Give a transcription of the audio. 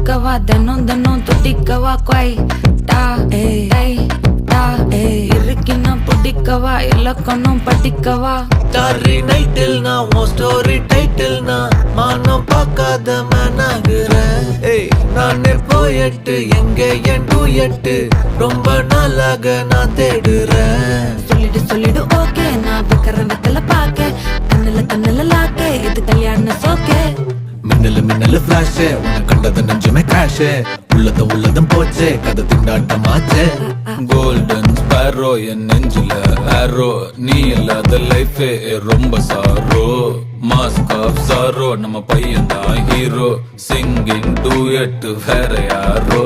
தொட்டுக்கவா தினம் தினம் தொட்டிக்கவா குவை டா ஏய் டா இருக்கினா பிடிக்கவா இலக்கணம் படிக்கவா டாரி நைட்டில் நான் உன் ஸ்டோரி டைட்டில் நான் மானம் பார்க்காத மேனாகிறேன். நானே போயட்டு எங்க என் டூயட்டு ரொம்ப நாளாக நான் தேடுறேன். சொல்லிடு ஓகே நான் வைக்கிறேன் வெத்தல பாக்க கண்ணுல லாக்க இது கல்யாண சோக்கே மின்னலு ஃபிளாஷ் உன்னை கண்டது நெஞ்சுமே கிராஷ் உள்ளதும் போச்சே கதை திண்டாட்டமாச்சே. கோல்டன் ஸ்பேரோ என் நெஞ்சில ஆரோ நீ இல்லாத லைஃபே ரொம்ப சாரோ. மாஸ்க் ஆஃப் சாரோ நம்ம பையன் தான் ஹீரோ சிங்கிங் டூயட் வேற யாரோ.